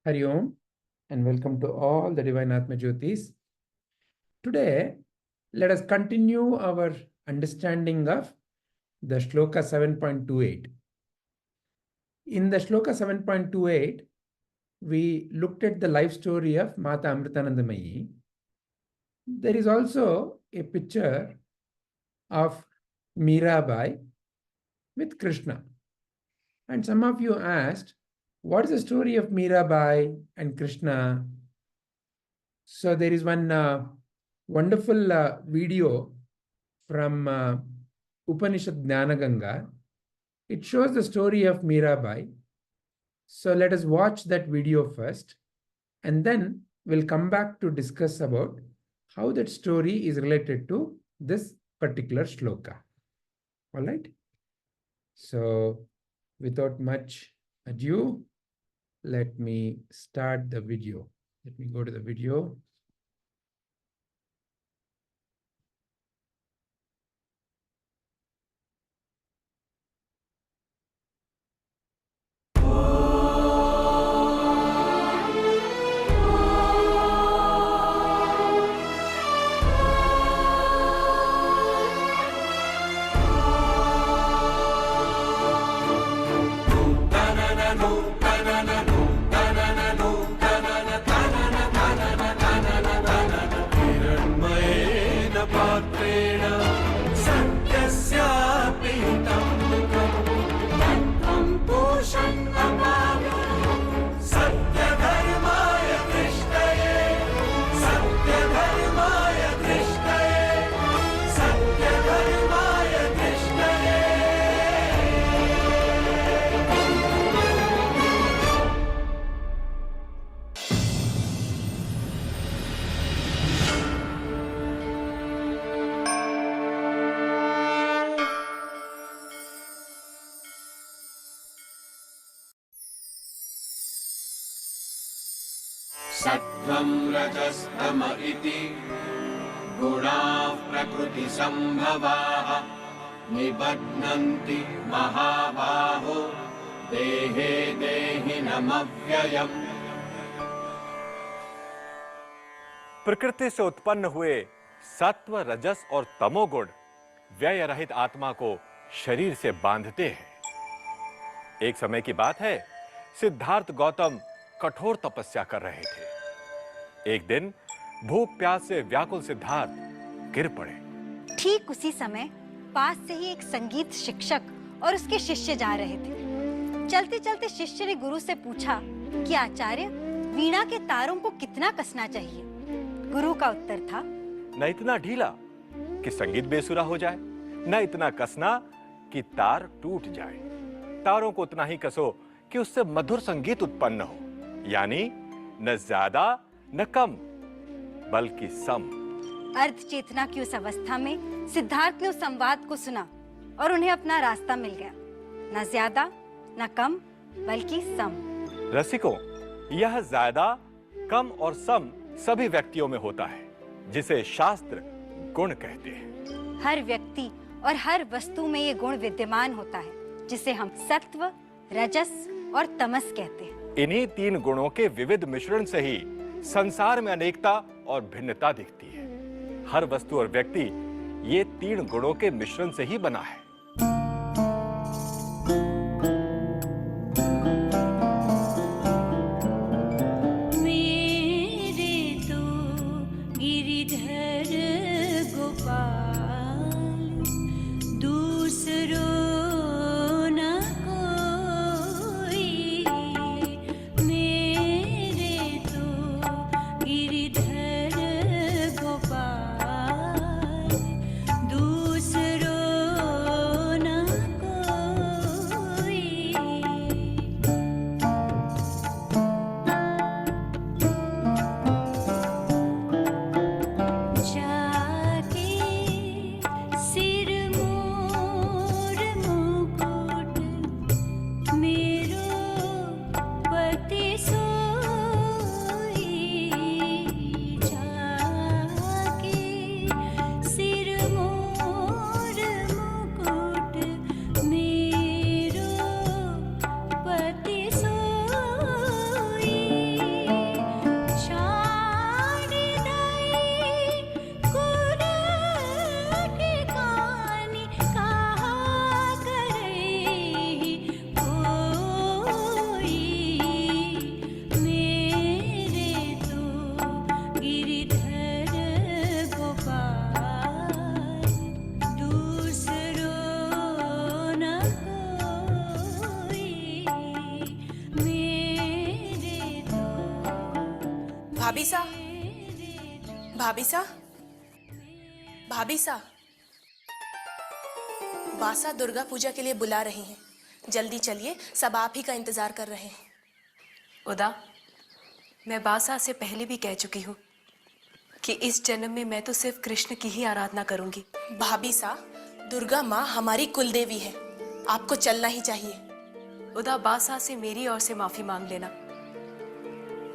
Hari Om, and welcome to all the divine Atmajyotis. Today, let us continue our understanding of the Shloka 7.28. In the Shloka 7.28, we looked at the life story of Mata Amritanandamayi. There is also a picture of Mirabai with Krishna. And some of you asked, what is the story of Mirabai and Krishna? So there is one wonderful video from Upanishad Jnana Ganga. It shows the story of Mirabai. So let us watch that video first, and then we'll come back to discuss about how that story is related to this particular shloka. All right? So without much ado, let me start the video. Let me go to the video. सत्त्वं रजस्तम इति गुणाः प्रकृतिसम्भवाः निबध्नन्ति महाबाहो देहे देहिनमव्ययम्। प्रकृति से उत्पन्न हुए सत्व, रजस और तमोगुण व्यय रहित आत्मा को शरीर से बांधते हैं। एक समय की बात है, सिद्धार्थ गौतम कठोर तपस्या कर रहे थे। एक दिन भूख प्यास से व्याकुल सिद्धार्थ गिर पड़े। ठीक उसी समय पास से ही एक संगीत शिक्षक और उसके शिष्य जा रहे थे। चलते चलते शिष्य ने गुरु से पूछा कि आचार्य, वीणा के तारों को कितना कसना चाहिए? गुरु का उत्तर था, न इतना ढीला कि संगीत बेसुरा हो जाए, न इतना कसना कि तार टूट जाए। तारों को उतना ही कसो कि उससे मधुर संगीत उत्पन्न हो, यानी न ज्यादा न कम, बल्कि सम। अर्ध चेतना की उस अवस्था में सिद्धार्थ ने उस संवाद को सुना और उन्हें अपना रास्ता मिल गया। न ज्यादा न कम, बल्कि सम। रसिकों, यह ज्यादा, कम और सम सभी व्यक्तियों में होता है, जिसे शास्त्र गुण कहते हैं। हर व्यक्ति और हर वस्तु में ये गुण विद्यमान होता है, जिसे हम सत्व, रजस और तमस कहते हैं। इन्हीं तीन गुणों के विविध मिश्रण से ही संसार में अनेकता और भिन्नता दिखती है। हर वस्तु और व्यक्ति ये तीन गुणों के मिश्रण से ही बना है। दूसरो भाभी सा, भाभी सा, भाभी सा, बासा दुर्गा पूजा के लिए बुला रही हैं। जल्दी चलिए, सब आप ही का इंतजार कर रहे हैं। उदा, मैं बासा से पहले भी कह चुकी हूँ कि इस जन्म में मैं तो सिर्फ कृष्ण की ही आराधना करूंगी। भाभी सा, दुर्गा माँ हमारी कुल देवी है, आपको चलना ही चाहिए। उदा, बासा से मेरी ओर से माफी मांग लेना।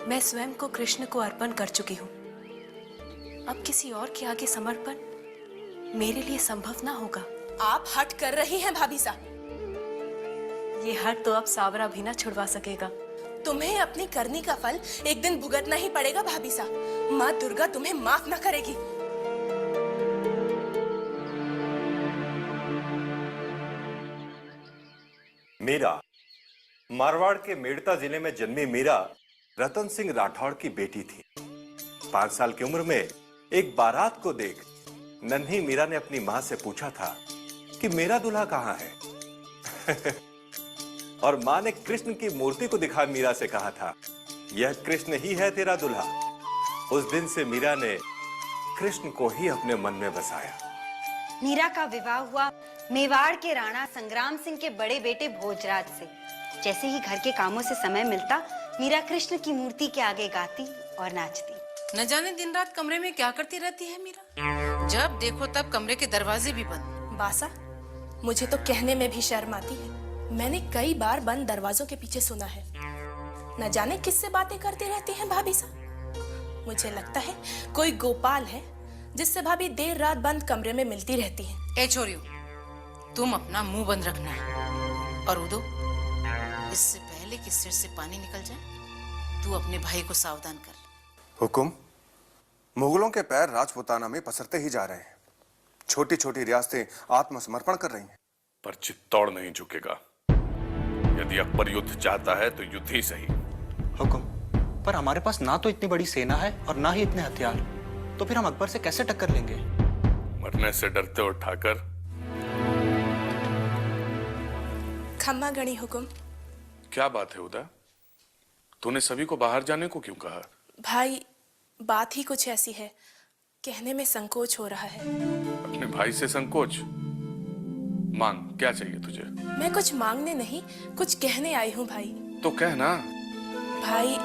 मैं स्वयं को कृष्ण को अर्पण कर चुकी हूँ। अब किसी और के आगे समर्पण मेरे लिए संभव ना होगा। आप हट कर रही हैं भाभी सा। ये हट तो अब सावरा भी ना छुड़वा सकेगा। तुम्हें अपनी करनी का फल एक दिन भुगतना ही पड़ेगा भाभी सा। माँ दुर्गा तुम्हें माफ न करेगी। मीरा, मारवाड़ के मेड़ता जिले में जन्मी मीरा रतन सिंह राठौड़ की बेटी थी। 5 साल की उम्र में एक बारात को देख नन्ही मीरा ने अपनी मां से पूछा था कि मेरा दूल्हा कहाँ है। और मां ने कृष्ण की मूर्ति को दिखा मीरा से कहा था, यह कृष्ण ही है तेरा दूल्हा। उस दिन से मीरा ने कृष्ण को ही अपने मन में बसाया। मीरा का विवाह हुआ मेवाड़ के राणा संग्राम सिंह के बड़े बेटे भोजराज से। जैसे ही घर के कामों से समय मिलता, मीरा कृष्ण की मूर्ति के आगे गाती और नाचती। न जाने दिन रात कमरे में क्या करती रहती है मीरा। जब देखो तब कमरे के दरवाजे भी बंद। बासा, मुझे तो कहने में भी शर्म आती है। मैंने कई बार बंद दरवाजों के पीछे सुना है। न जाने किससे बातें करती रहती हैं भाभी सा। मुझे लगता है कोई गोपाल है जिससे भाभी देर रात बंद कमरे में मिलती रहती हैं। ए छोरियो, तुम अपना मुंह बंद रखना है। और उदो, इससे पहले कि सिर से पानी निकल जाए, तू अपने भाई को सावधान कर। हुकुम, मुगलों के पैर राजपुताना में पसरते ही जा रहे हैं। छोटी छोटी रियासतें आत्मसमर्पण कर रही हैं। पर चित्तौड़ नहीं झुकेगा। यदि अकबर युद्ध चाहता है तो युद्ध ही सही। हुकुम, पर हमारे पास ना तो इतनी बड़ी सेना है और ना ही इतने हथियार, तो फिर हम अकबर से कैसे टक्कर लेंगे? मरने से डरते हो ठाकर? खम्मा गणी हुकुम। क्या बात है उदा? तूने सभी को बाहर जाने को क्यों कहा? भाई, बात ही कुछ ऐसी है, कहने में संकोच हो रहा है। अपने भाई से संकोच? मांग, क्या चाहिए तुझे? मैं कुछ मांगने नहीं, कुछ कहने आई हूँ भाई। तो कह ना। भाई,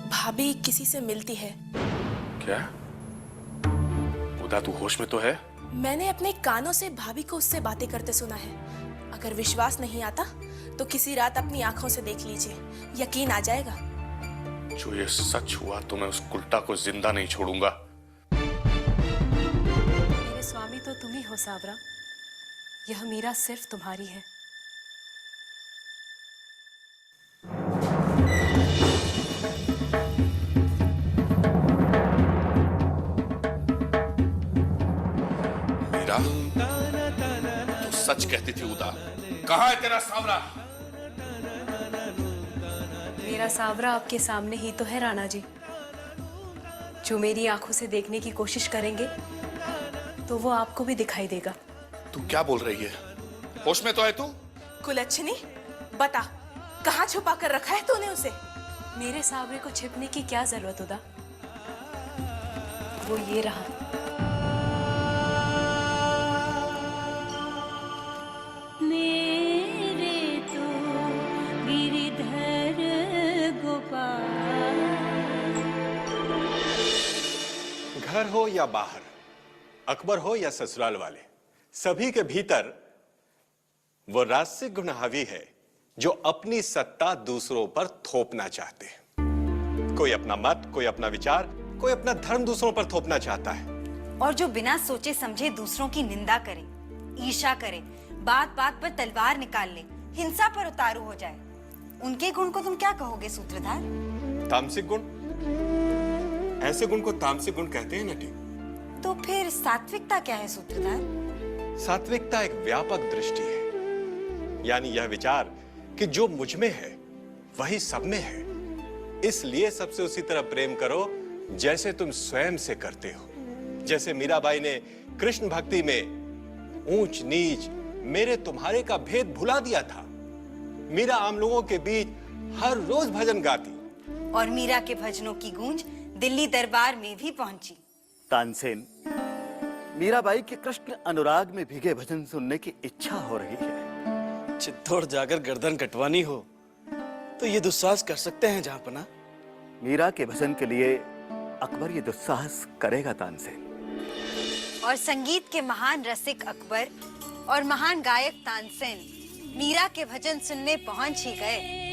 भाभी किसी से मिलती है। क्या? उदा, तू होश में तो है? मैंने अपने कानों से भाभी को उससे बातें करते सुना है। अगर विश्वास नहीं आता तो किसी रात अपनी आंखों से देख लीजिए, यकीन आ जाएगा। जो ये सच हुआ तो मैं उस उल्टा को जिंदा नहीं छोड़ूंगा। मेरे स्वामी तो तुम ही हो सावरा। यह मीरा सिर्फ तुम्हारी है। मीरा, तू सच कहती थी उदा। कहाँ है तेरा सावरा? मेरा सावरा आपके सामने ही तो है राणा जी। जो मेरी आंखों से देखने की कोशिश करेंगे तो वो आपको भी दिखाई देगा। तू क्या बोल रही है? होश में तो है तू? कुलच्छनी, बता, कहाँ छुपा कर रखा है तूने उसे? मेरे सावरे को छिपने की क्या जरूरत उदा? वो ये रहा। मेरे तो गिरिधर गोपाल। घर हो या बाहर, अकबर हो या ससुराल वाले, सभी के भीतर वो राजसिक गुण हावी है जो अपनी सत्ता दूसरों पर थोपना चाहते हैं। कोई अपना मत, कोई अपना विचार, कोई अपना धर्म दूसरों पर थोपना चाहता है। और जो बिना सोचे समझे दूसरों की निंदा करे, ईर्ष्या करे, बात बात पर तलवार निकाल ले, हिंसा पर उतारू हो जाए, उनके गुण को तुम क्या कहोगे सूत्रधार? तामसिक गुण? ऐसे गुण को तामसिक गुण कहते हैं नटी। तो फिर सात्विकता क्या है सूत्रधार? सात्विकता एक व्यापक दृष्टि है, यानी यह विचार कि जो मुझ में है वही सब में है, इसलिए सबसे उसी तरह प्रेम करो जैसे तुम स्वयं से करते हो। जैसे मीराबाई ने कृष्ण भक्ति में ऊंच नीच, मेरे तुम्हारे का भेद भुला दिया था। मीरा आम लोगों के बीच हर रोज भजन गाती। और मीरा के भजनों की गूंज दिल्ली दरबार में भी पहुंची। तानसेन, मीराबाई के कृष्ण अनुराग में भीगे भजन सुनने की इच्छा हो रही है। चित्तौड़ जाकर गर्दन कटवानी हो तो ये दुस्साहस कर सकते हैं जहांपना। मीरा के भजन के लिए अकबर ये दुस्साहस करेगा तानसेन। और संगीत के महान रसिक अकबर और महान गायक तानसेन मीरा के भजन सुनने पहुंच ही गए।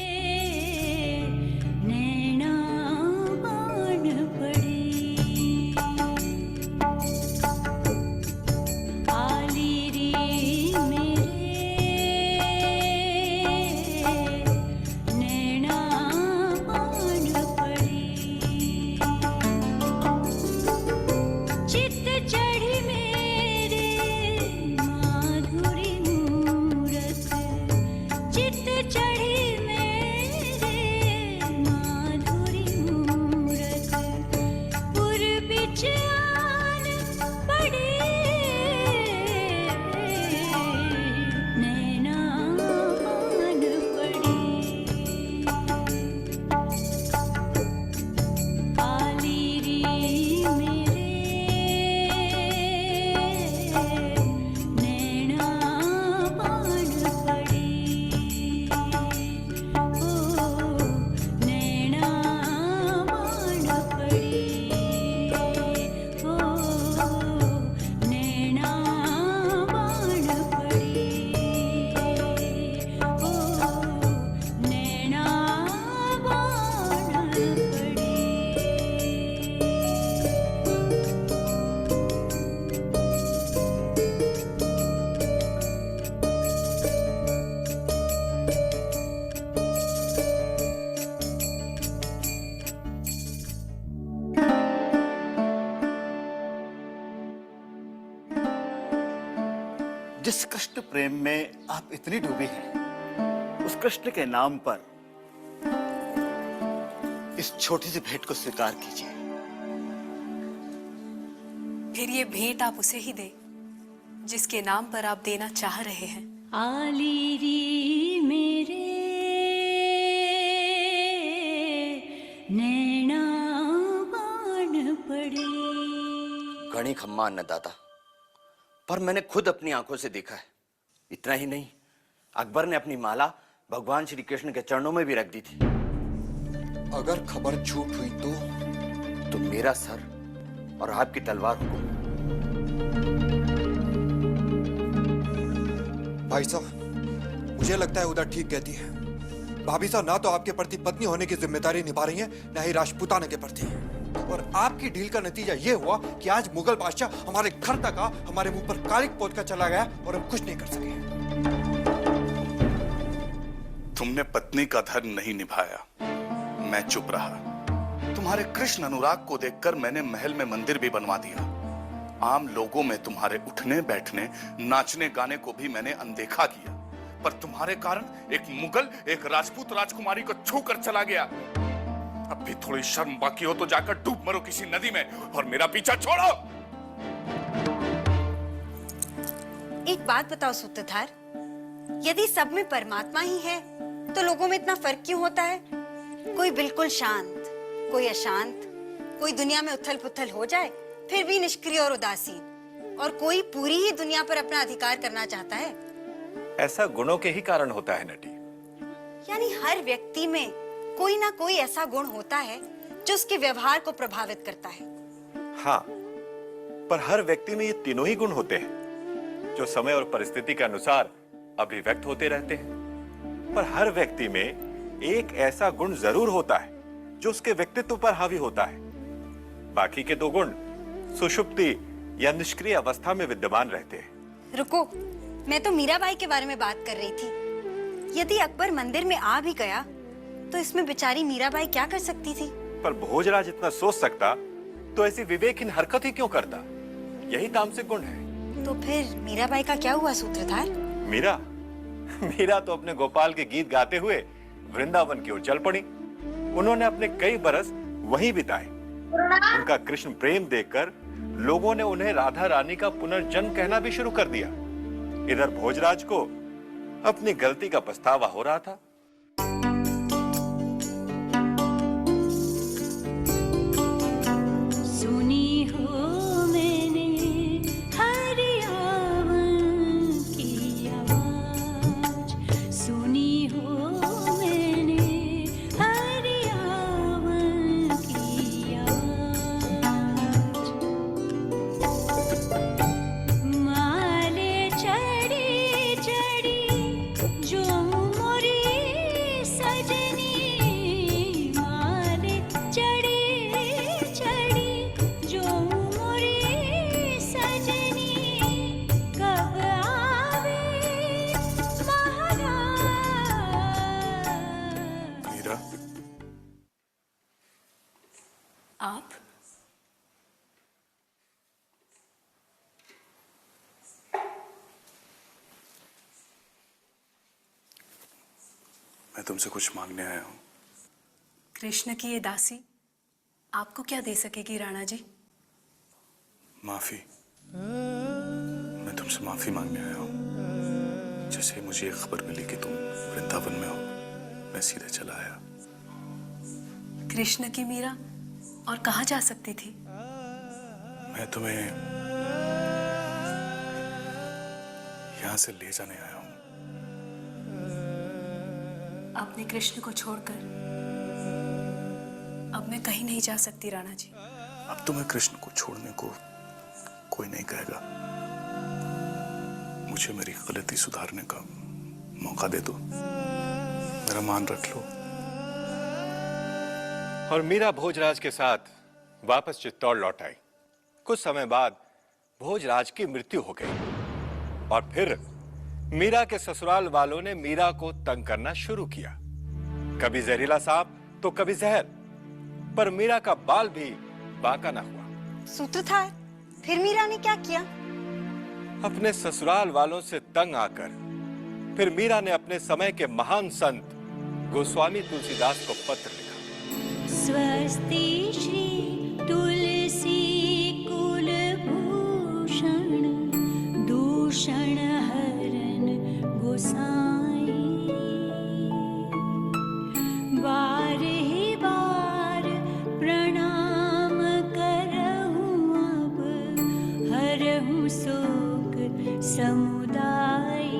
जिस कृष्ण प्रेम में आप इतनी डूबी हैं, उस कृष्ण के नाम पर इस छोटी सी भेंट को स्वीकार कीजिए। फिर ये भेंट आप उसे ही दे जिसके नाम पर आप देना चाह रहे हैं। आलीरी मेरे नैना बाण पड़े। घणी खम्मा अन्नदाता, पर मैंने खुद अपनी आंखों से देखा है। इतना ही नहीं, अकबर ने अपनी माला भगवान श्री कृष्ण के चरणों में भी रख दी थी। अगर खबर झूठ हुई तो मेरा सर और आपकी तलवार हुकुम। भाई साहब, मुझे लगता है उधर ठीक कहती है। भाभी साहब ना तो आपके प्रति पत्नी होने की जिम्मेदारी निभा रही हैं, ना ही राजपूताना के प्रति। और आपकी डील का नतीजा ये हुआ कि आज मुगल बादशाह हमारे घर तक आ, हमारे मुंह पर कालिक पोत कर चला गया और हम कुछ नहीं कर सके। तुमने पत्नी का धर्म नहीं निभाया, मैं चुप रहा। तुम्हारे कृष्ण अनुराग को देखकर मैंने महल में मंदिर भी बनवा दिया। आम लोगों में तुम्हारे उठने बैठने, नाचने गाने को भी मैंने अनदेखा किया, पर तुम्हारे कारण एक मुगल एक राजपूत राजकुमारी को छू कर चला गया। अब भी थोड़ी शर्म बाकी हो तो जाकर डूब मरो किसी नदी में और मेरा पीछा छोड़ो। एक बात बताओ सूत्रधार, यदि सब में परमात्मा ही है तो लोगों में इतना फर्क क्यों होता है? कोई बिल्कुल शांत, कोई अशांत, कोई दुनिया में उथल पुथल हो जाए फिर भी निष्क्रिय और उदासीन, और कोई पूरी ही दुनिया पर अपना अधिकार करना चाहता है। ऐसा गुणों के ही कारण होता है नटी। यानी हर व्यक्ति में कोई ना कोई ऐसा गुण होता है जो उसके व्यवहार को प्रभावित करता है। हाँ, पर हर व्यक्ति में ये तीनों ही गुण होते हैं जो समय और परिस्थिति के अनुसार अभिव्यक्त होते रहते हैं। पर हर व्यक्ति में एक ऐसा गुण जरूर होता है जो उसके व्यक्तित्व पर हावी होता है। बाकी के दो गुण सुषुप्ति या निष्क्रिय अवस्था में विद्यमान रहते हैं। रुको, मैं तो मीराबाई के बारे में बात कर रही थी। यदि अकबर मंदिर में आ भी गया तो इसमें बेचारी मीराबाई क्या कर सकती थी? पर भोजराज इतना सोच सकता तो ऐसी विवेकहीन हरकत ही क्यों करता? यही तामसिक गुण है। तो फिर मीराबाई का क्या हुआ सूत्रधार? मीरा तो अपने गोपाल के गीत गाते हुए वृंदावन की ओर चल पड़ी। उन्होंने अपने कई बरस वहीं बिताए। उनका कृष्ण प्रेम देखकर लोगों ने उन्हें राधा रानी का पुनर्जन्म कहना भी शुरू कर दिया। इधर भोजराज को अपनी गलती का पछतावा हो रहा था। आप? मैं तुमसे कुछ मांगने आया हूं। कृष्ण की ये दासी आपको क्या दे सकेगी राणा जी? माफी। मैं तुमसे माफी मांगने आया हूं। जैसे मुझे एक खबर मिली कि तुम वृंदावन में हो, मैं सीधे चला आया। कृष्ण की मीरा और कहाँ जा सकती थी? मैं तुम्हें यहां से ले जाने आया हूं। अपने कृष्ण को छोड़कर अब मैं कहीं नहीं जा सकती राणा जी। अब तुम्हें कृष्ण को छोड़ने को कोई नहीं कहेगा। मुझे मेरी गलती सुधारने का मौका दे दो, मेरा मान रख लो। और मीरा भोजराज के साथ वापस चित्तौड़ लौट आई। कुछ समय बाद भोजराज की मृत्यु हो गई और फिर मीरा के ससुराल वालों ने मीरा को तंग करना शुरू किया। कभी जहरीला सांप तो कभी जहर, पर मीरा का बाल भी बांका न हुआ। सूत्रधार, फिर मीरा ने क्या किया? अपने ससुराल वालों से तंग आकर फिर मीरा ने अपने समय के महान संत गोस्वामी तुलसीदास को पत्र लिखा। स्वस्ति श्री तुलसी कुलभूषण दूषण हरन गोसाई, बारहि बार प्रणाम करहूँ अब हरहूँ शोक समुदाय।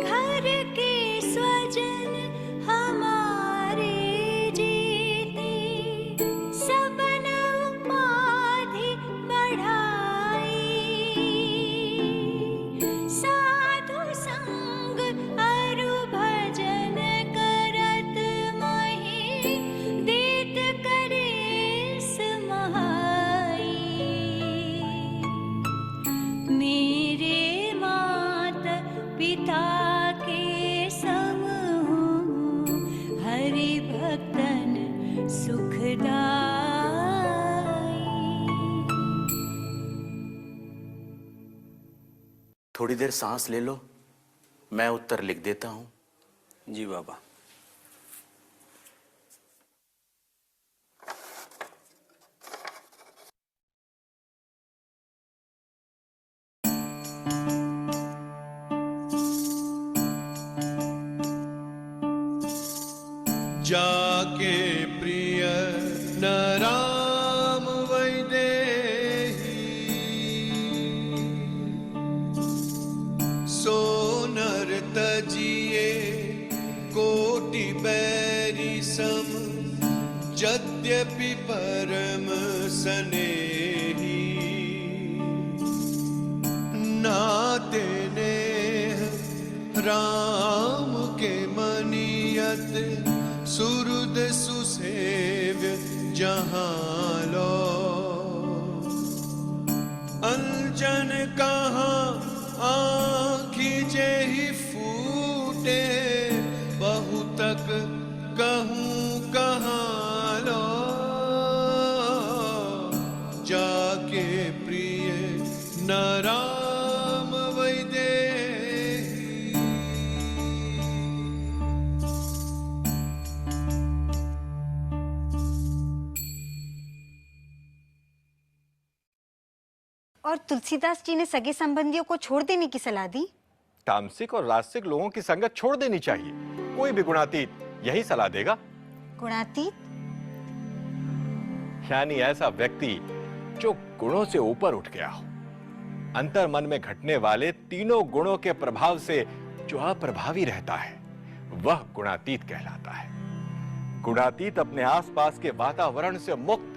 घर के स्वजन हमारे जीते, सबन उपाधि बढ़ाई। साधु संग अरु भजन करत महि, देत करेस महाई। मेरे मात पिता के सम हूँ, हरि भक्तन सुखदाई। थोड़ी देर सांस ले लो, मैं उत्तर लिख देता हूं। जी बाबा। जाके प्रिय नराम वैदेही, सोनर तजिए कोटि बैरी सम, यद्यपि परम स्नेही। नाते नेह राम के मनियत, सुहृद सुसेव्य जहाँ लो। अंजन कहाँ आँखि जेहि फूटे, बहुतक कहूँ कहाँ लो। जाके प्रिय नराम वैदेही। और तुलसीदास जी ने सगे संबंधियों को छोड़ देने की सलाह दी। तामसिक और राजसिक लोगों की संगत छोड़ देनी चाहिए। कोई भी गुणातीत यही सलाह देगा। गुणातीत यानी ऐसा व्यक्ति जो गुणों से ऊपर उठ गया हो, अंतर मन में घटने वाले तीनों गुणों के प्रभाव से जो अप्रभावी रहता है, वह गुणातीत कहलाता है। गुणातीत अपने आसपास के वातावरण से मुक्त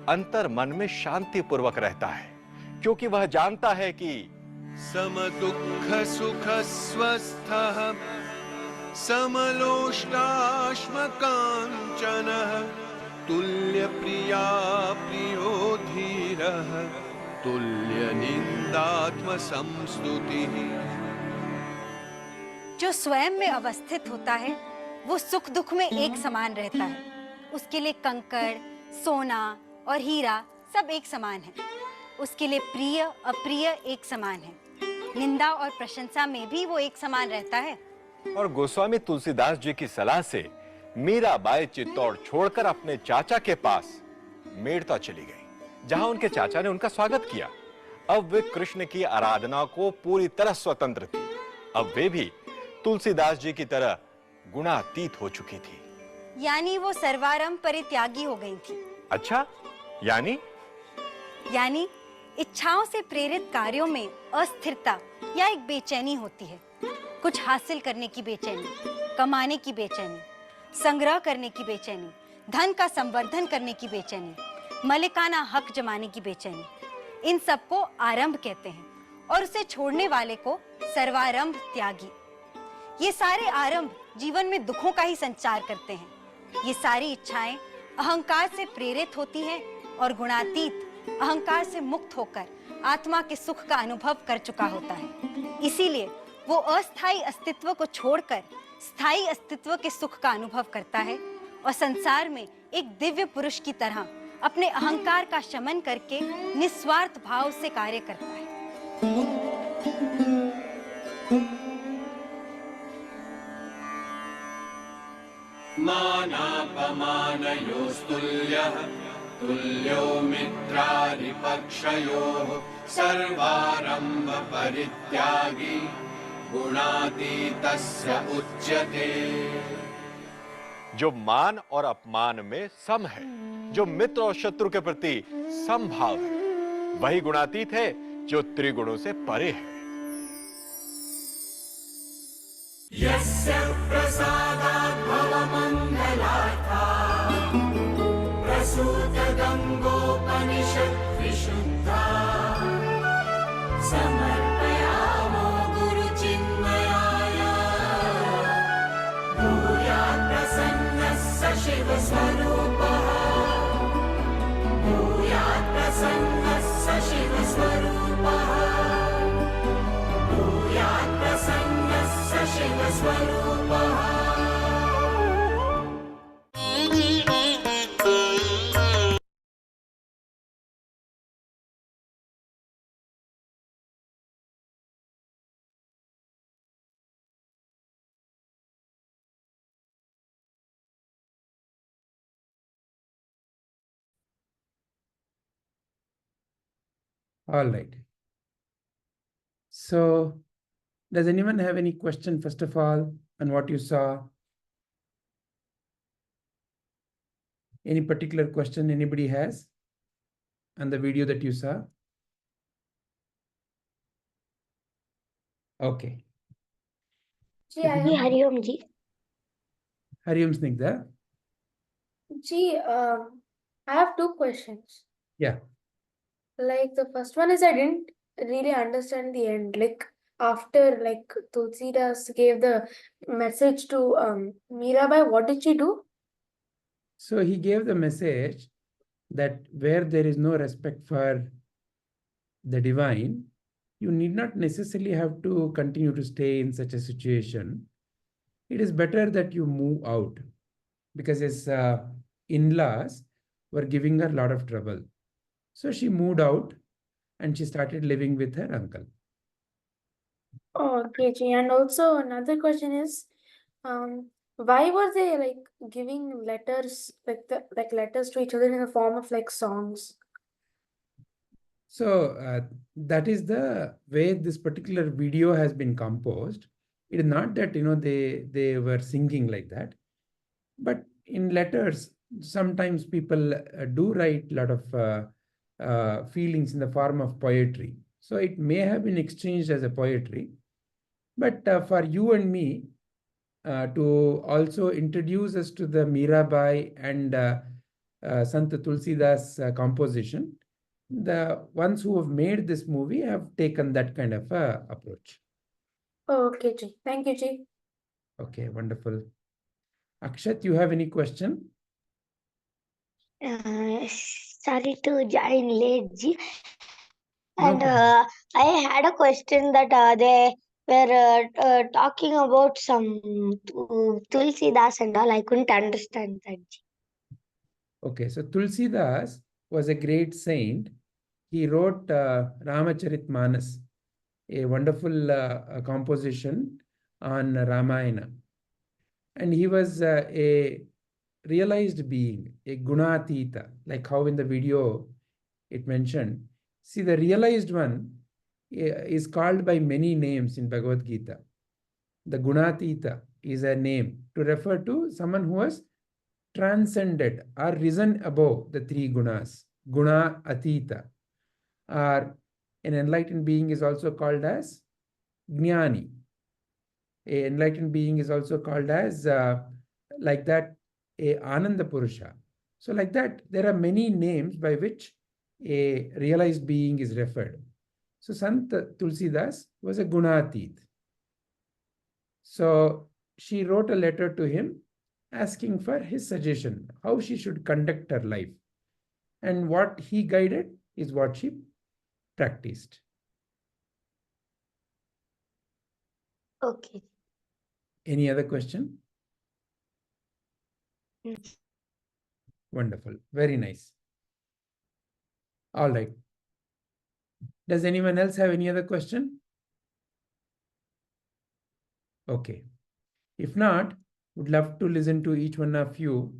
अंतर मन में शांति पूर्वक रहता है, क्योंकि वह जानता है कि सम दुख सुख स्वस्थः समलोष्टाश्म काञ्चनः, तुल्य प्रिया प्रियो धीरः, तुल्य निंदात्म संस्तुतिः। जो स्वयं में अवस्थित होता है वो सुख दुख में एक समान रहता है उसके लिए कंकड़, सोना और हीरा सब एक समान है। उसके लिए प्रिय अप्रिय एक समान है। निंदा और प्रशंसा में भी वो एक समान रहता है। और गोस्वामी तुलसीदास जी की सलाह से मीराबाई चित्तौड़ छोड़कर अपने चाचा के पास मेड़ता चली गई, जहां उनके चाचा ने उनका स्वागत किया। अब वे कृष्ण की आराधना को पूरी तरह स्वतंत्र थी। अब वे भी तुलसीदास जी की तरह गुणातीत हो चुकी थी। यानी वो सर्वारंभ परित्यागी हो गई थी। अच्छा, यानी इच्छाओं से प्रेरित कार्यों में अस्थिरता या एक बेचैनी होती है। कुछ हासिल करने की बेचैनी, कमाने की बेचैनी, संग्रह करने की बेचैनी, धन का संवर्धन करने की बेचैनी, मलिकाना हक जमाने की बेचैनी, इन सबको आरंभ कहते हैं और उसे छोड़ने वाले को सर्वारंभ त्यागी। ये सारे आरंभ जीवन में दुखों का ही संचार करते हैं। ये सारी इच्छाएं अहंकार से प्रेरित होती हैं और गुणातीत अहंकार से मुक्त होकर आत्मा के सुख का अनुभव कर चुका होता है। इसीलिए वो अस्थायी अस्तित्व को छोड़कर स्थायी अस्तित्व के सुख का अनुभव करता है और संसार में एक दिव्य पुरुष की तरह अपने अहंकार का शमन करके निस्वार्थ भाव से कार्य करता है। मानापमानयोस्तुल्यः तुल्यो मित्रारिपक्षयोः सर्वारम्भ परित्यागी गुणातीतस्य उच्यते। जो मान और अपमान में सम है, जो मित्र और शत्रु के प्रति समभाव है, वही गुणातीत है जो त्रिगुणों से परे है। यस्य प्रसादात् भवमङ्गलार्था प्रसूतगङ्गोपनिषत् विशुद्धा समर्पयामो गुरुचिन्मयाय भूयात् प्रसन्नः स शिवस्वरूपः भूयात् प्रसन्नः स शिवस्वरूपः भूयात् प्रसन्नः स शिवस्वरूपः। All right. So, does anyone have any question, first of all, on what you saw? Any particular question anybody has on the video that you saw? Okay. Ji Hariom ji. Hariom Snigdha. Ji, I have two questions. Yeah. Like the first one is I didn't really understand the end. Like after like Tulsidas gave the message to Mirabai, what did she do? So he gave the message that where there is no respect for the divine, you need not necessarily have to continue to stay in such a situation. It is better that you move out, because his in-laws were giving her a lot of trouble. So she moved out and she started living with her uncle. Oh, okay, ji. And also another question is, why were they like giving letters like letters to each other in the form of like songs? So that is the way this particular video has been composed. It is not that they were singing like that, but in letters sometimes people do write a lot of feelings in the form of poetry. So it may have been exchanged as a poetry, but for you and me to also introduce us to the Mirabai and Sant Tulsidas composition, the ones who have made this movie have taken that kind of approach. Oh, okay, ji. Thank you, ji. Okay, wonderful. Akshat, you have any question? Sorry to join late, ji. No And problem. I had a question that they were talking about some Tulsidas and all. I couldn't understand that, ji. Okay, so Tulsidas was a great saint. He wrote Ramacharitmanas, a wonderful composition on Ramayana. And he was a realized being, a gunatita, like how in the video it mentioned. See, the realized one is called by many names in Bhagavad Gita. The gunatita is a name to refer to someone who has transcended or risen above the three gunas. Guna atita. Or an enlightened being is also called as Jnani. A enlightened being is also called as, like that, a Ananda Purusha. So like that, there are many names by which a realized being is referred. So Sant Tulsidas was a Gunatit. So she wrote a letter to him asking for his suggestion, how she should conduct her life. And what he guided is what she practiced. Okay. Any other question? Mm. Wonderful. Very nice. All right. Does anyone else have any other question? Okay. If not, would love to listen to each one of you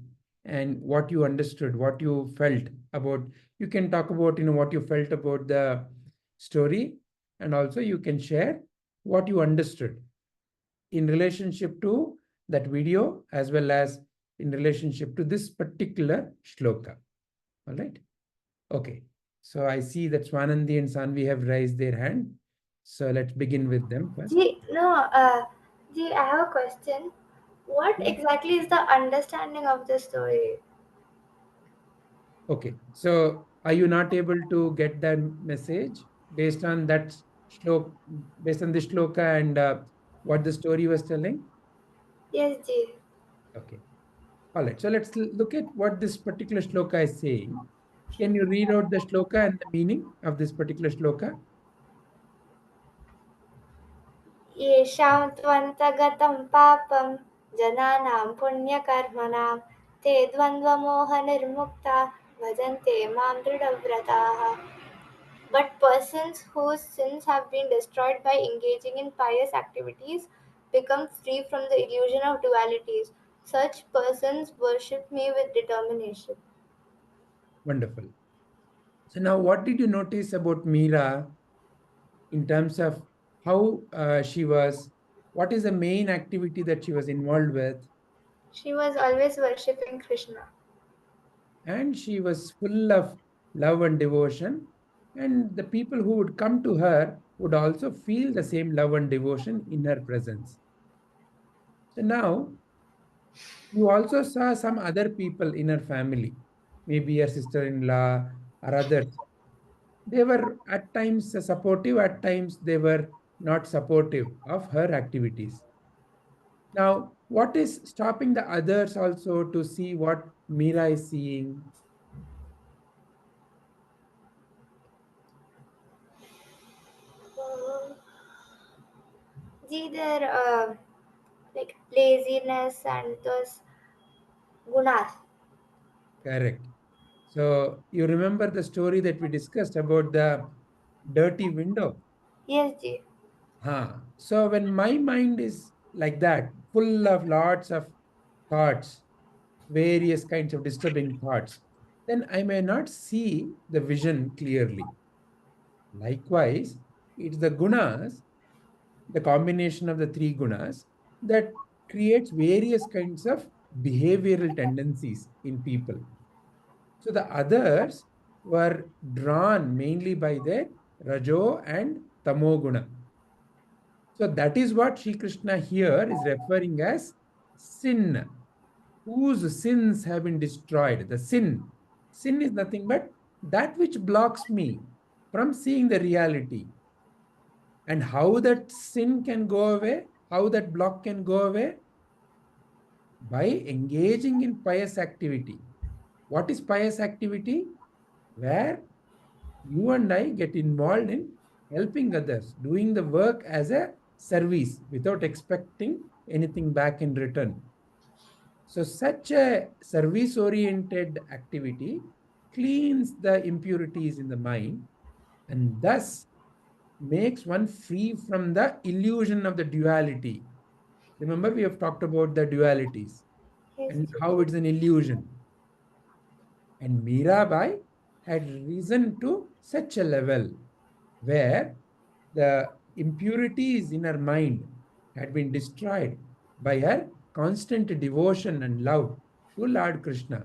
and what you understood, what you felt about. You can talk about, what you felt about the story, and also you can share what you understood in relationship to that video as well as in relationship to this particular shloka. All right. Okay. So I see that Swanandi and Sanvi have raised their hand. So let's begin with them first. Ji, I have a question. What exactly is the understanding of the story? Okay. So are you not able to get that message based on that shloka, based on the shloka and what the story was telling? Yes, Ji. Okay. All right. So let's look at what this particular shloka is saying. Can you read out the shloka and the meaning of this particular shloka? yeṣhāṁ tvanta-gataṁ pāpam janānāṁ puṇya-karmaṇām te dvandva-moha-nirmuktā bhajante māṁ dṛiḍha-vratāḥ. But persons whose sins have been destroyed by engaging in pious activities become free from the illusion of dualities. Such persons worship me with determination. Wonderful. So now what did you notice about Meera in terms of how she was, what is the main activity that she was involved with? She was always worshipping Krishna. And she was full of love and devotion. And the people who would come to her would also feel the same love and devotion in her presence. So now, you also saw some other people in her family, maybe her sister-in-law or others. They were at times supportive, at times they were not supportive of her activities. Now, what is stopping the others also to see what Meera is seeing? Their like laziness and those gunas. Correct. So you remember the story that we discussed about the dirty window? Yes, Ji. So when my mind is like that, full of lots of thoughts, various kinds of disturbing thoughts, then I may not see the vision clearly. Likewise, it's the gunas, the combination of the three gunas, that creates various kinds of behavioral tendencies in people. So the others were drawn mainly by their Rajo and Tamo guna. So that is what Sri Krishna here is referring as sin, whose sins have been destroyed. The sin. Sin is nothing but that which blocks me from seeing the reality. And how that sin can go away, how that block can go away? By engaging in pious activity. What is pious activity? Where you and I get involved in helping others, doing the work as a service without expecting anything back in return. So such a service-oriented activity cleans the impurities in the mind and thus makes one free from the illusion of the duality. Remember, we have talked about the dualities and how it's an illusion. And Mirabai had risen to such a level where the impurities in her mind had been destroyed by her constant devotion and love to Lord Krishna.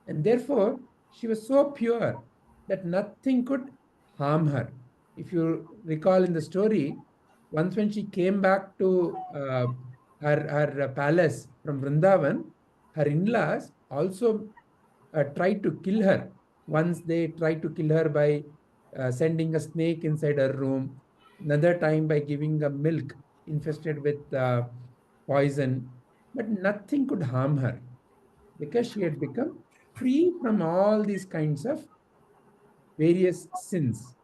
And therefore, she was so pure that nothing could harm her. If you recall in the story, once when she came back to her palace from Vrindavan, her in-laws also tried to kill her. Once they tried to kill her by sending a snake inside her room, another time by giving her milk infested with poison, but nothing could harm her because she had become free from all these kinds of various sins.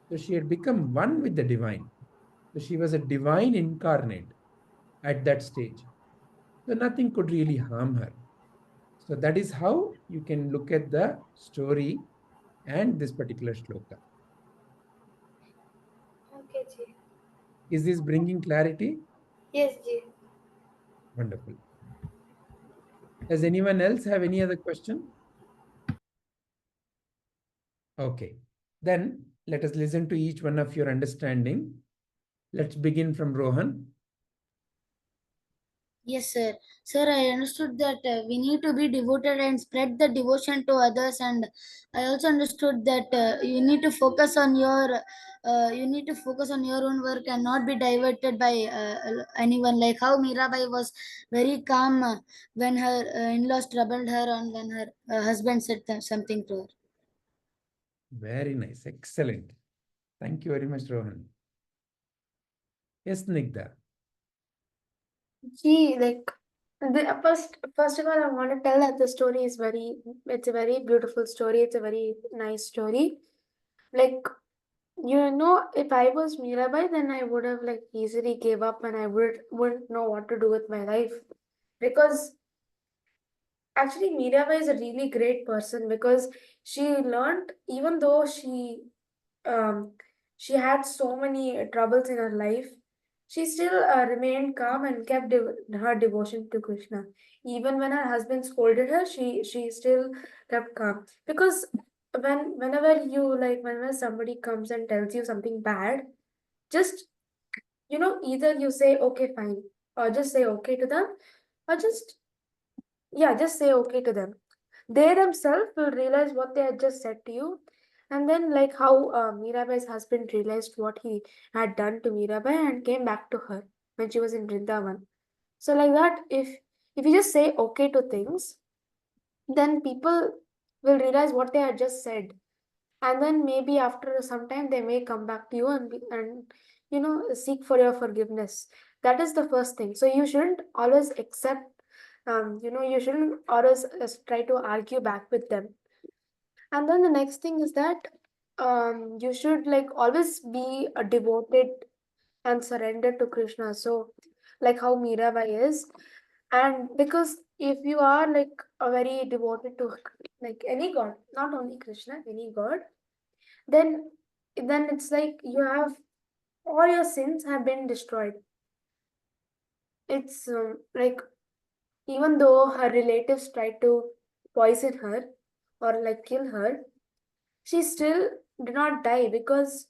So she had become one with the divine. So she was a divine incarnate at that stage. So nothing could really harm her. So that is how you can look at the story and this particular shloka. Okay, Ji. Is this bringing clarity? Yes, Ji. Wonderful. Does anyone else have any other question? Okay. Then let us listen to each one of your understanding. Let's begin from Rohan. Yes, sir. Sir, I understood that we need to be devoted and spread the devotion to others, and I also understood that you need to focus on your own work and not be diverted by anyone. Like how Mirabai was very calm when her in-laws troubled her and when her husband said something to her. Very nice. Excellent. Thank you very much, Rohan. Yes, Snigdha. Gee, like first of all, I want to tell that the story is it's a very beautiful story. It's a very nice story. Like, if I was Mirabai, then I would have like easily gave up and I wouldn't know what to do with my life. Because actually Mirabai is a really great person because she learned, even though she had so many troubles in her life, she still remained calm and kept her devotion to Krishna. Even when her husband scolded her, she still kept calm. Because whenever somebody comes and tells you something bad, just either you say okay, fine, or just say okay to them, or just say okay to them. They themselves will realize what they had just said to you. And then, like how Mirabai's husband realized what he had done to Mirabai and came back to her when she was in Vrindavan. So, like that, if you just say okay to things, then people will realize what they had just said. And then maybe after some time, they may come back to you and seek for your forgiveness. That is the first thing. So, you shouldn't always accept you shouldn't always try to argue back with them. And then the next thing is that you should like always be devoted and surrendered to Krishna. So, like how Mirabai is, and because if you are like a very devoted to like any god, not only Krishna, any god, then it's like you have all your sins have been destroyed. It's like even though her relatives tried to poison her or like kill her, she still did not die because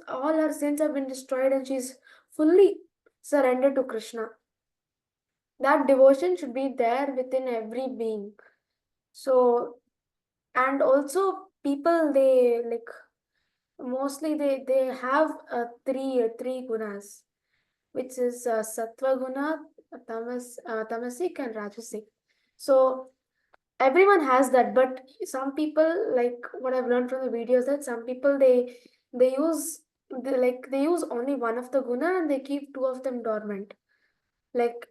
all her sins have been destroyed and she's fully surrendered to Krishna. That devotion should be there within every being. So, and also people, they like mostly they have three gunas, which is sattva guna, tamasic and rajasic. So everyone has that, but some people, like what I've learned from the videos, that some people they use they use only one of the guna and they keep two of them dormant. Like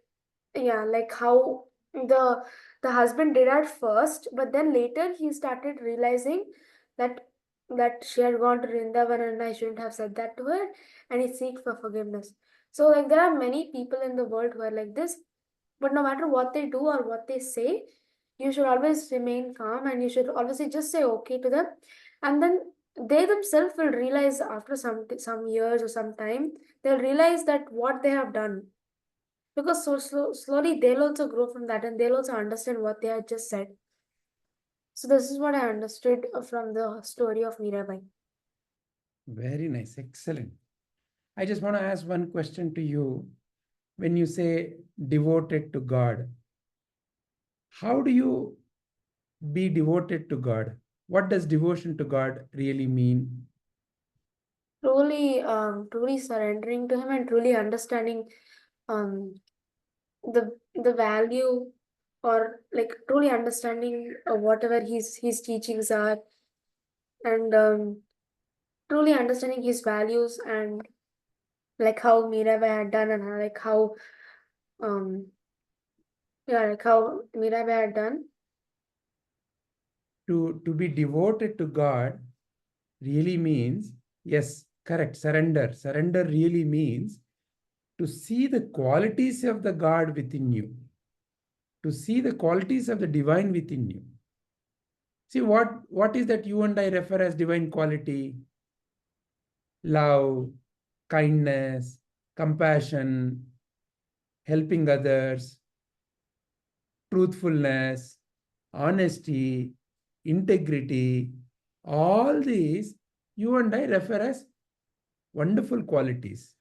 like how the husband did at first, but then later he started realizing that she had gone to Vrindavan and I shouldn't have said that to her, and he seeks for forgiveness. So like there are many people in the world who are like this, But no matter what they do or what they say, you should always remain calm and you should always just say okay to them. And then they themselves will realize after some years or some time, they'll realize that what they have done. Because slowly they'll also grow from that and they'll also understand what they had just said. So this is what I understood from the story of Mirabai. Very nice. Excellent. I just want to ask one question to you. When you say devoted to God, how do you be devoted to God? What does devotion to God really mean? Truly surrendering to Him and truly understanding the value, or like truly understanding whatever his teachings are, and truly understanding his values, and like how Mirabai had done, and how Mirabai had done. To be devoted to God really means, yes, correct, surrender. Surrender really means to see the qualities of the God within you, to see the qualities of the divine within you. See, what is that you and I refer as divine quality? Love, kindness, compassion, helping others, truthfulness, honesty, integrity. All these you and I refer as wonderful qualities,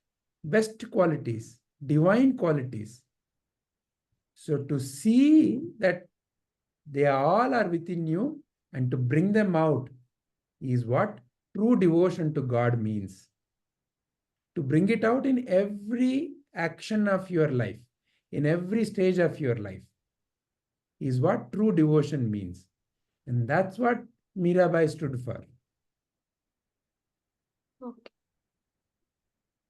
best qualities, divine qualities. So to see that they all are within you and to bring them out is what true devotion to God means. To bring it out in every action of your life, in every stage of your life, is what true devotion means. And that's what Mirabai stood for. Okay.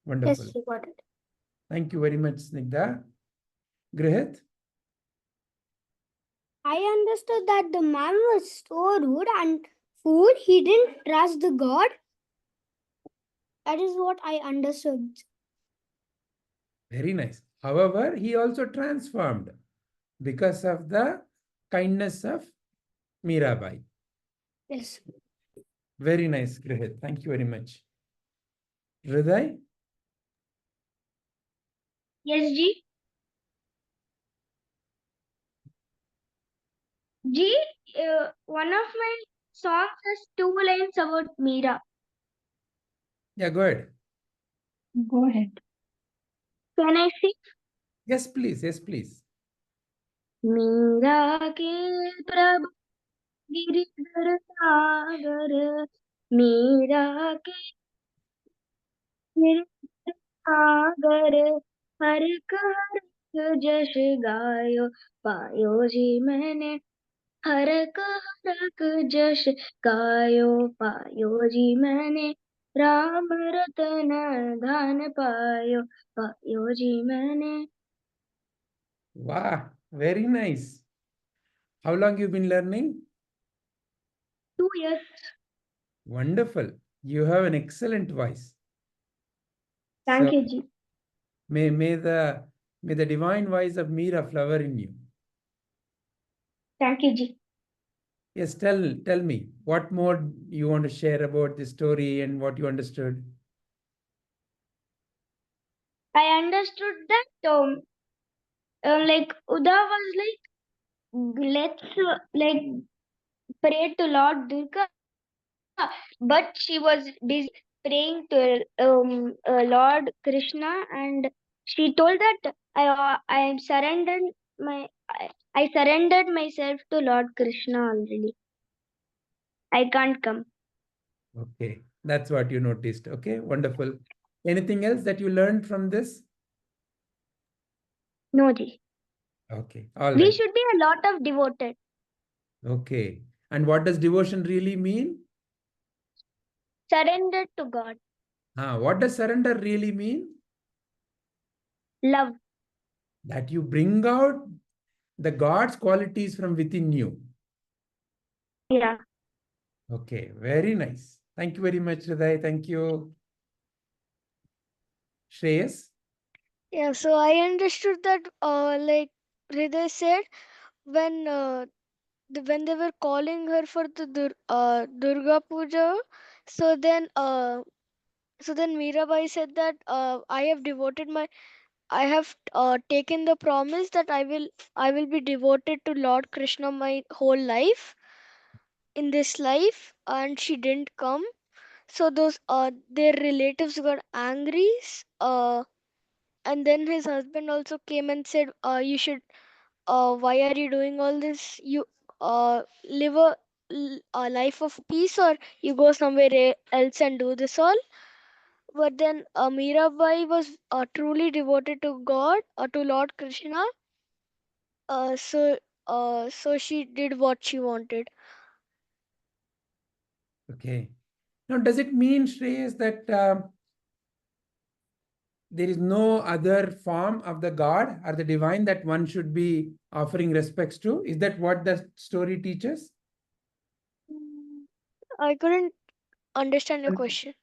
Wonderful. Yes, you got it. Thank you very much, Snigdha. Grihit? I understood that the man was so rude and food, he didn't trust the God. That is what I understood. Very nice. However, he also transformed because of the kindness of Mirabai. Yes. Very nice, Grihit. Thank you very much. Hriday? Yes, Ji. Ji, one of my songs has 2 lines about Meera. Yeah, go ahead. Go ahead. Can I sing? Yes, please. Yes, please. Meera के प्रभु गिरिधर सागर मीरा के गिरिधर सागर हर हर जश गायो पायो जी मैंने हर जश गायो पायो जी मैंने राम रतन धन पायो जी मैंने. Wow, very nice. How long you been learning? 2 years. Wonderful. You have an excellent voice. Thank you, Ji. May the divine voice of Meera flower in you. Thank you, Ji. Yes, tell me, what more you want to share about the story and what you understood? I understood that like Uda was like, let's pray to Lord Durga, but she was busy praying to Lord Krishna, and she told that I surrendered myself to Lord Krishna already. I can't come. Okay, that's what you noticed. Okay, wonderful. Anything else that you learned from this? No, Ji. Okay, all We right. should be a lot of devoted. Okay, and what does devotion really mean? Surrendered to God. What does surrender really mean? Love. That you bring out the God's qualities from within you. Yeah. Okay, very nice. Thank you very much, Hriday. Thank you. Shreyas? Yeah, so I understood that like Hriday said when when they were calling her for the Durga Puja, so then Mirabai said that I have taken the promise that I will be devoted to Lord Krishna my whole life in this life, and she didn't come. So those their relatives got angry. And then his husband also came and said, "You should. Why are you doing all this? You live a life of peace, or you go somewhere else and do this all." But then Mirabai was truly devoted to God, to Lord Krishna. So she did what she wanted. Okay. Now, does it mean, Shreyas, that there is no other form of the God or the divine that one should be offering respects to? Is that what the story teaches? I couldn't understand your question.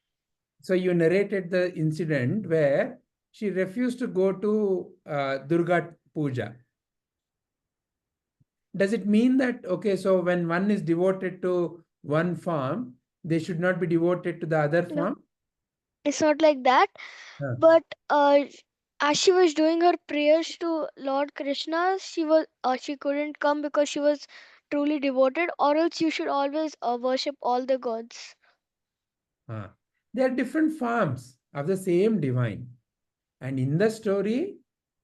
So you narrated the incident where she refused to go to Durga Puja. Does it mean that, okay, so when one is devoted to one form, they should not be devoted to the other No. form? It's not like that. Huh. But as she was doing her prayers to Lord Krishna, she couldn't come because she was truly devoted, or else you should always worship all the gods. Huh. They are different forms of the same divine. And in the story,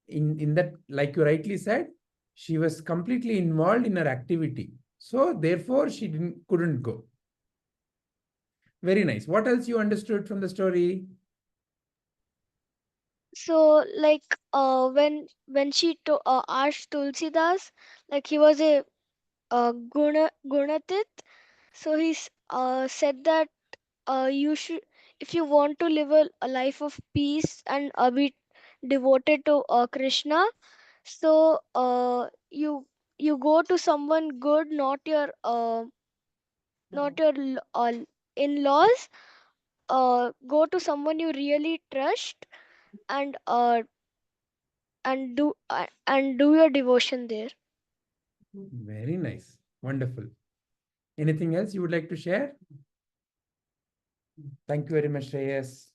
in that, like you rightly said, she was completely involved in her activity. So therefore, she couldn't go. Very nice. What else you understood from the story? So like when she asked Tulsidas, like he was a gunatit, so he said that you should, if you want to live a life of peace and be devoted to Krishna, so you go to someone good, not your in-laws. Go to someone you really trust, and do your devotion there. Very nice. Wonderful. Anything else you would like to share? Thank you very much, Shreyas.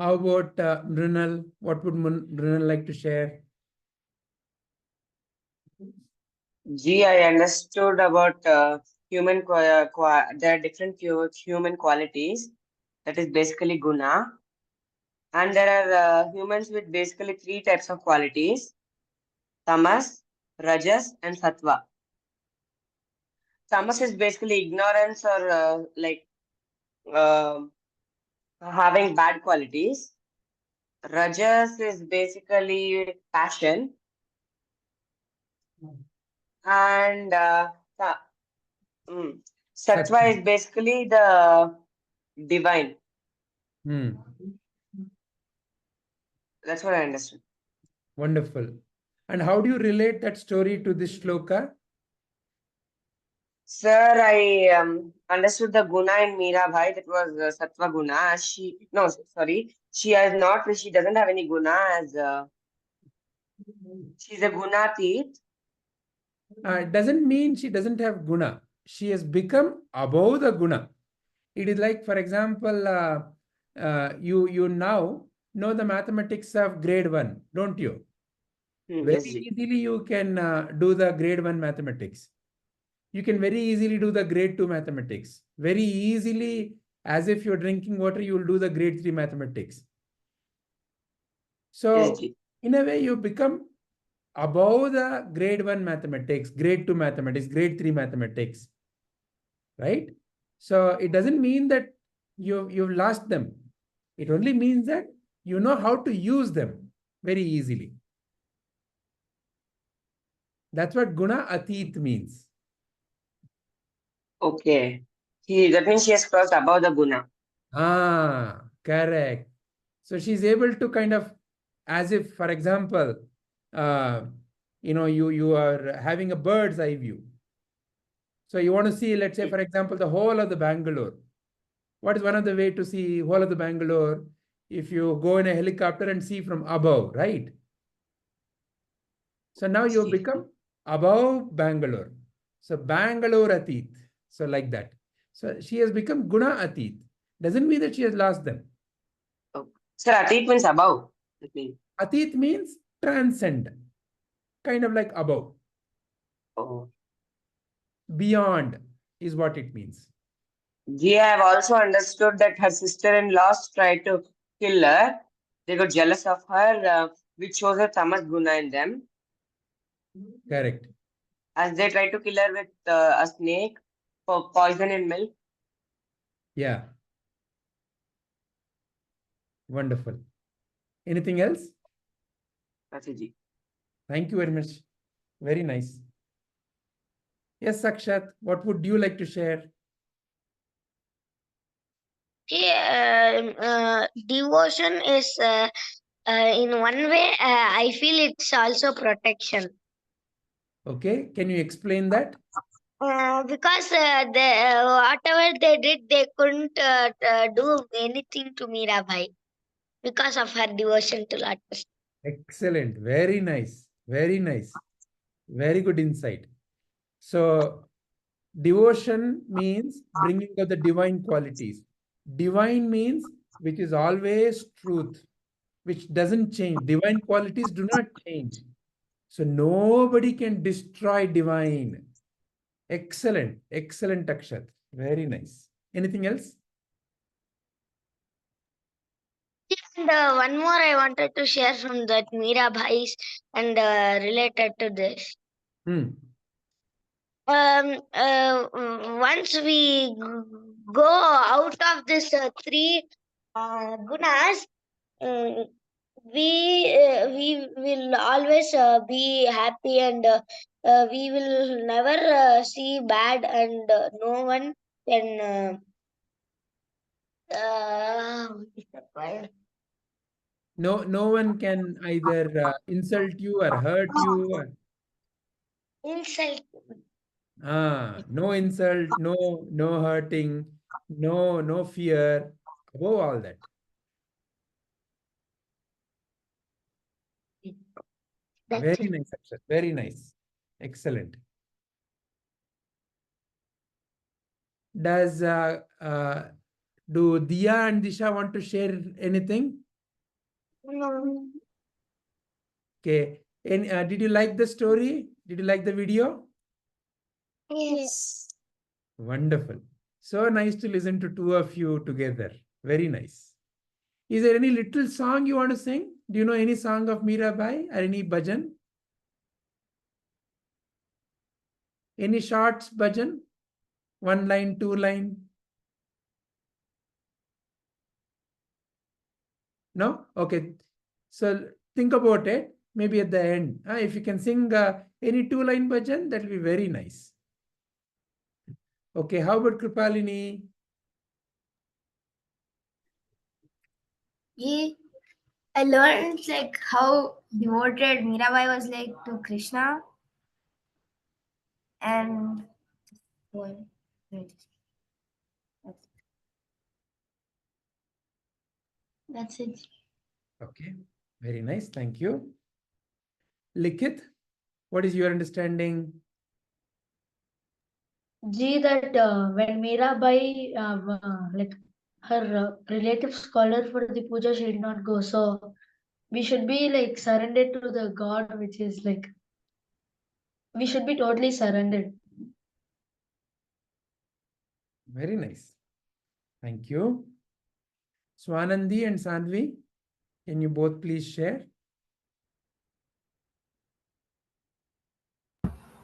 How about Mrinal? What would Mrinal like to share? I understood about human. There are different human qualities. That is basically guna, and there are humans with basically three types of qualities: tamas, rajas, and sattva. Tamas is basically ignorance or uh, having bad qualities. Rajas is basically passion, and sattva is basically the divine. That's what I understood. Wonderful. And how do you relate that story to this shloka? Sir, I understood the guna in Mirabai. That was sattva guna. She doesn't have any guna as she's a gunatit. It doesn't mean she doesn't have guna. She has become above the guna. It is like, for example, you now know the mathematics of grade 1, don't you? Very easily you can do the grade 1 mathematics. You can very easily do the grade 2 mathematics. Very easily, as if you're drinking water, you will do the grade 3 mathematics. So, in a way, you become above the grade 1 mathematics, grade 2 mathematics, grade 3 mathematics, right? So it doesn't mean that you've lost them. It only means that you know how to use them very easily. That's what guna atit means. Okay. That means she has crossed above the guna. Correct. So she's able to kind of, as if, for example, you are having a bird's eye view. So you want to see, let's say, for example, the whole of the Bangalore. What is one of the way to see whole of the Bangalore? if you go in a helicopter and see from above, right? So now you become above Bangalore. So Bangalore Atit. So like that. So she has become Guna Atit. Doesn't mean that she has lost them. Sir, Atit means above. Atit means transcend. Kind of like above. Beyond is what it means. Ji, I have also understood that her sister-in-laws tried to kill her. They got jealous of her, which shows a tamas guna in them. Correct. As they tried to kill her with a snake for poison in milk. Yeah. Wonderful. Anything else? That's it, Ji. Thank you very much. Very nice. Yes, Sakshat, what would you like to share? Devotion is in one way, I feel it's also protection. Okay, can you explain that? Because whatever they did, they couldn't do anything to Mirabai because of her devotion to Lord Krishna. Excellent. Very nice. Very nice. Very good insight. So, devotion means bringing out the divine qualities. Divine means which is always truth, which doesn't change. Divine qualities do not change. So, nobody can destroy divine. Excellent. Excellent, Akshat. Very nice. Anything else? And one more I wanted to share from that Mirabai's and related to this. Once we go out of this three gunas, we will always be happy, and we will never see bad, and no one can No one can either insult you or hurt you. Or, insult. no insult, no hurting, no fear. Above all that. Very nice, Akshat. Very nice. Excellent. Does do Diya and Disha want to share anything? No. Okay. And did you like the story? Did you like the video? Yes. Wonderful. So nice to listen to two of you together. Very nice. Is there any little song you want to sing? Do you know any song of Mirabai or any bhajan? Any shorts bhajan? 1 line, 2 line? No? Okay. So think about it. Maybe at the end. If you can sing any 2-line bhajan, that will be very nice. Okay. How about Kripalini? I learned like how devoted Mirabai was like to Krishna, and that's it. Okay, very nice. Thank you. Likith, what is your understanding? Ji, that when Mirabai, like her relatives called her for the puja, she did not go. So we should be like surrendered to the God, which is like, we should be totally surrendered. Very nice. Thank you. Swanandi and Sandvi, can you both please share?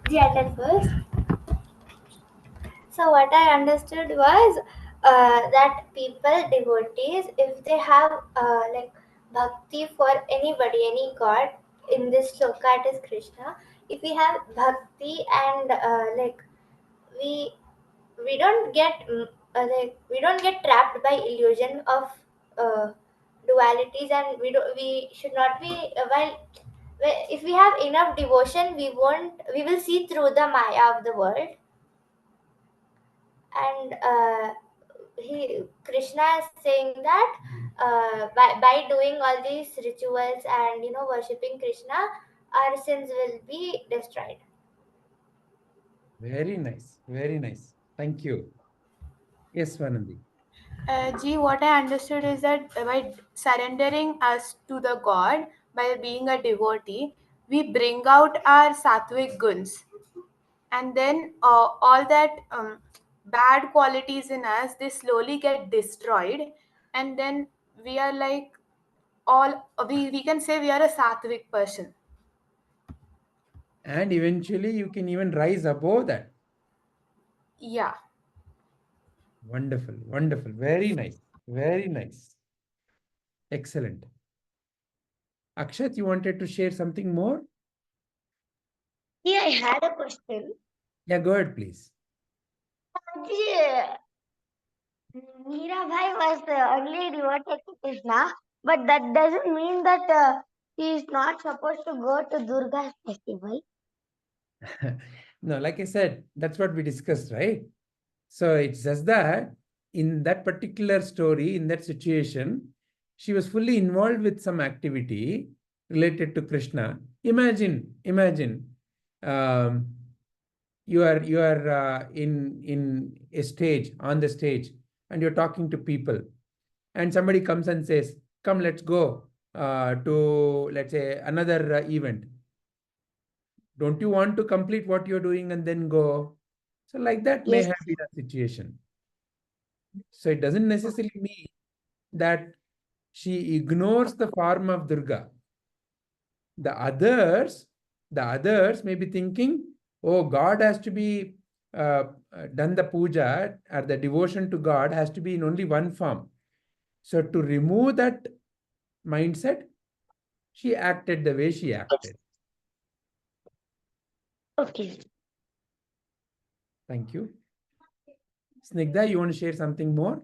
Yeah, I can first. So what I understood was that people, devotees, if they have like bhakti for anybody, any god, in this sloka it is Krishna. If we have bhakti and like we don't get like we don't get trapped by illusion of dualities, and we should not be if we have enough devotion, we will see through the maya of the world, and Krishna is saying that by doing all these rituals and worshipping Krishna, our sins will be destroyed. Very nice. Very nice. Thank you. Yes, Swanandi. G, what I understood is that by surrendering us to the God, by being a devotee, we bring out our sattvic guns. And then all that bad qualities in us, they slowly get destroyed. And then we are like, we can say we are a sattvic person. And eventually you can even rise above that. Yeah. Wonderful. Wonderful. Very nice. Very nice. Excellent. Akshat, you wanted to share something more? Yeah, I had a question. Yeah, go ahead, please. Yeah. Mirabai was only devoted to Krishna, but that doesn't mean that he is not supposed to go to Durga's festival. No, like I said, that's what we discussed, right? So it's just that in that particular story, in that situation, she was fully involved with some activity related to Krishna. Imagine, um, you are in a stage, on the stage, and you're talking to people, and somebody comes and says, "Come, let's go to, let's say, another event." Don't you want to complete what you're doing and then go? So like that may Yes. have been a situation. So it doesn't necessarily mean that she ignores the form of Durga. The others may be thinking, oh, God has to be done, the puja or the devotion to God has to be in only one form. So to remove that mindset, she acted the way she acted. Okay. Thank you. Snigdha, you want to share something more?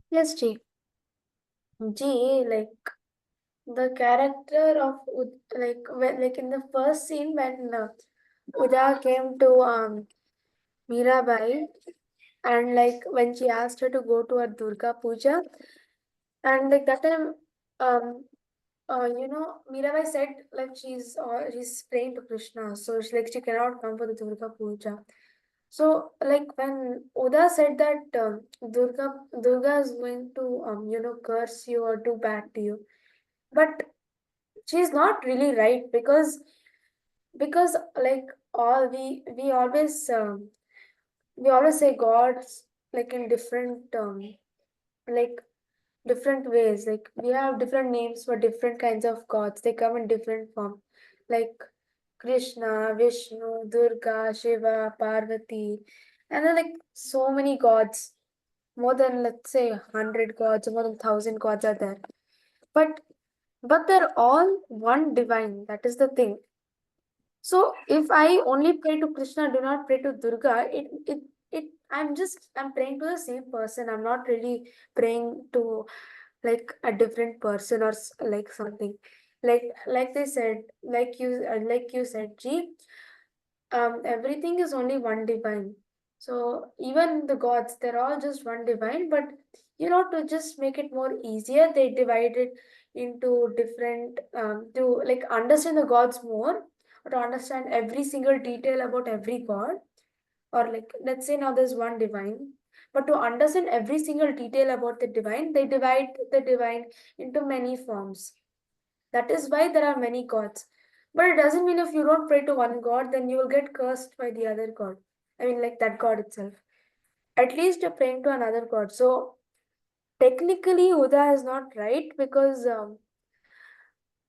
Yes, G. G, like the character of like in the first scene when Uda came to Mirabai, and like when she asked her to go to a Durga Puja, and like that time, Mirabai said like she's praying to Krishna, so she cannot come for the Durga Puja. So like when Uda said that Durga is going to curse you or do bad to you, but she's not really right because like all we always say gods like in different like different ways, like we have different names for different kinds of gods. They come in different form, like Krishna, Vishnu, Durga, Shiva, Parvati, and then like so many gods, more than let's say 100 gods, more than 1,000 gods are there, but they're all one divine. That is the thing. So if I only pray to Krishna, do not pray to Durga, I'm praying to the same person. I'm not really praying to like a different person or like something. Like they said, like you said, G, everything is only one divine. So even the gods, they're all just one divine, but to just make it more easier, they divide it into different to like understand the gods more, or to understand every single detail about every god, or like let's say now there's one divine, but to understand every single detail about the divine, they divide the divine into many forms. That is why there are many gods. But it doesn't mean if you don't pray to one god, then you will get cursed by the other god. I mean, like that god itself. At least you're praying to another god. So technically, Uda is not right because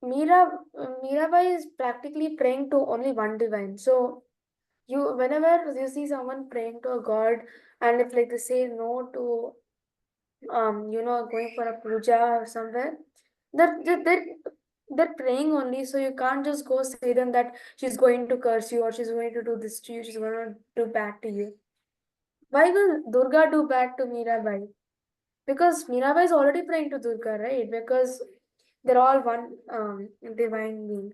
Mirabai is practically praying to only one divine. So whenever you see someone praying to a god, and if like they say no to going for a puja or somewhere, they're praying only, so you can't just go say them that she's going to curse you or she's going to do this to you, she's going to do bad to you. Why will Durga do bad to Mirabai? Because Mirabai is already praying to Durga, right? Because they're all one divine being.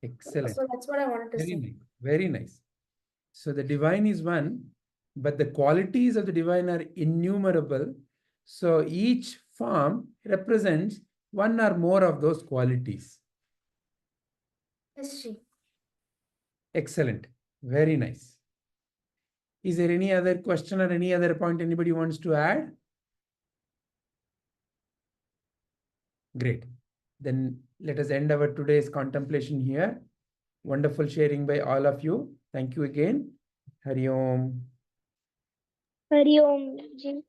Excellent. So that's what I wanted to Very say. nice. Very nice. So the divine is one, but the qualities of the divine are innumerable. So each form represents one or more of those qualities. Yes, Ji. Excellent. Very nice. Is there any other question or any other point anybody wants to add? Great. Then let us end our today's contemplation here. Wonderful sharing by all of you. Thank you again. Hari Om. Hari Om Ji.